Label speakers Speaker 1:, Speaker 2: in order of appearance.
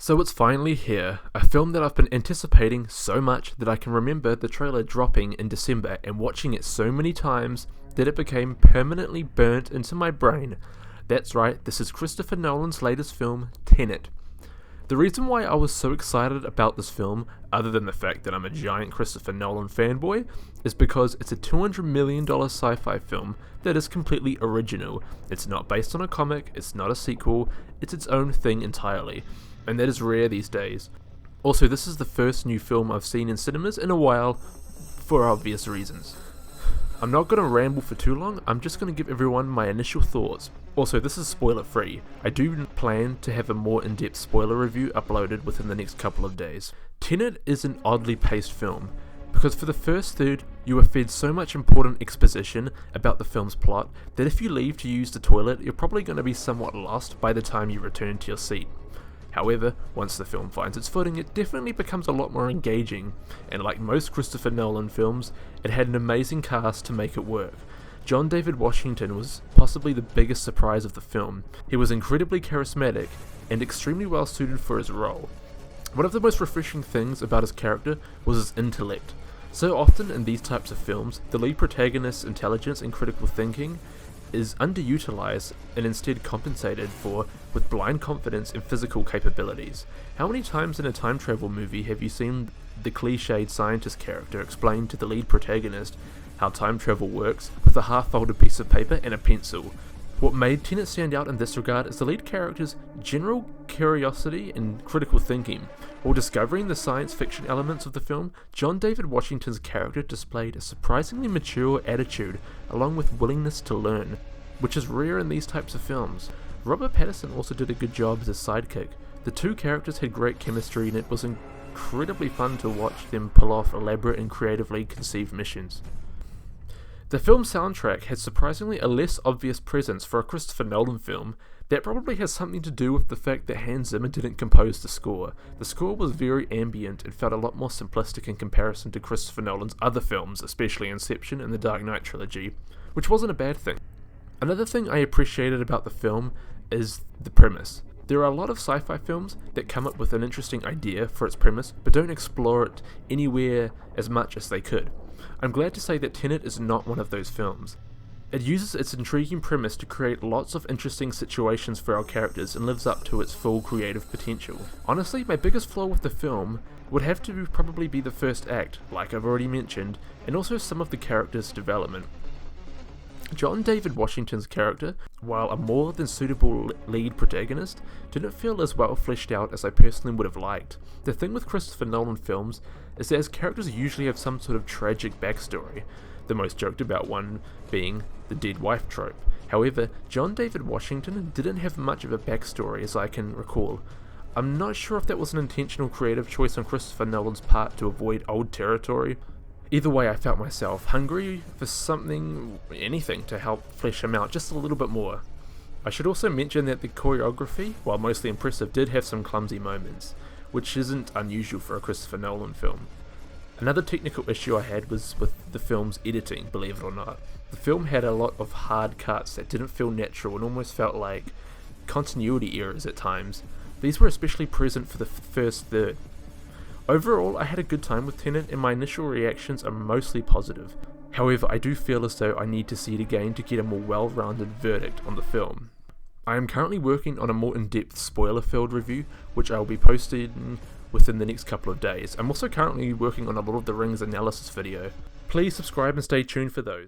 Speaker 1: So it's finally here, a film that I've been anticipating so much that I can remember the trailer dropping in December and watching it so many times that it became permanently burnt into my brain. That's right, this is Christopher Nolan's latest film, Tenet. The reason why I was so excited about this film, other than the fact that I'm a giant Christopher Nolan fanboy, is because it's a $200 million sci-fi film that is completely original. It's not based on a comic, it's not a sequel, it's its own thing entirely, and that is rare these days. Also, this is the first new film I've seen in cinemas in a while, for obvious reasons. I'm not going to ramble for too long, I'm just going to give everyone my initial thoughts. Also, this is spoiler free. I do plan to have a more in-depth spoiler review uploaded within the next couple of days. Tenet is an oddly paced film, because for the first third, you are fed so much important exposition about the film's plot that if you leave to use the toilet, you're probably going to be somewhat lost by the time you return to your seat. However, once the film finds its footing, it definitely becomes a lot more engaging, and like most Christopher Nolan films, it had an amazing cast to make it work. John David Washington was possibly the biggest surprise of the film. He was incredibly charismatic and extremely well suited for his role. One of the most refreshing things about his character was his intellect. So often in these types of films, the lead protagonist's intelligence and critical thinking is underutilized and instead compensated for with blind confidence and physical capabilities. How many times in a time travel movie have you seen the cliched scientist character explain to the lead protagonist how time travel works with a half-folded piece of paper and a pencil? What made Tenet stand out in this regard is the lead character's general curiosity and critical thinking. While discovering the science fiction elements of the film, John David Washington's character displayed a surprisingly mature attitude along with willingness to learn, which is rare in these types of films. Robert Pattinson also did a good job as a sidekick. The two characters had great chemistry and it was incredibly fun to watch them pull off elaborate and creatively conceived missions. The film's soundtrack has surprisingly a less obvious presence for a Christopher Nolan film. That probably has something to do with the fact that Hans Zimmer didn't compose the score. The score was very ambient and felt a lot more simplistic in comparison to Christopher Nolan's other films, especially Inception and the Dark Knight trilogy, which wasn't a bad thing. Another thing I appreciated about the film is the premise. There are a lot of sci-fi films that come up with an interesting idea for its premise, but don't explore it anywhere as much as they could. I'm glad to say that Tenet is not one of those films. It uses its intriguing premise to create lots of interesting situations for our characters and lives up to its full creative potential. Honestly, my biggest flaw with the film would have to probably be the first act, like I've already mentioned, and also some of the characters' development. John David Washington's character, while a more than suitable lead protagonist, didn't feel as well fleshed out as I personally would have liked. The thing with Christopher Nolan films is that his characters usually have some sort of tragic backstory, the most joked about one being the dead wife trope. However, John David Washington didn't have much of a backstory as I can recall. I'm not sure if that was an intentional creative choice on Christopher Nolan's part to avoid old territory. Either way, I felt myself hungry for anything to help flesh him out just a little bit more. I should also mention that the choreography, while mostly impressive, did have some clumsy moments, which isn't unusual for a Christopher Nolan film. Another technical issue I had was with the film's editing, believe it or not. The film had a lot of hard cuts that didn't feel natural and almost felt like continuity errors at times. These were especially present for the first third. Overall, I had a good time with Tenet and my initial reactions are mostly positive. However, I do feel as though I need to see it again to get a more well-rounded verdict on the film. I am currently working on a more in-depth spoiler-filled review, which I will be posting within the next couple of days. I'm also currently working on a Lord of the Rings analysis video. Please subscribe and stay tuned for those.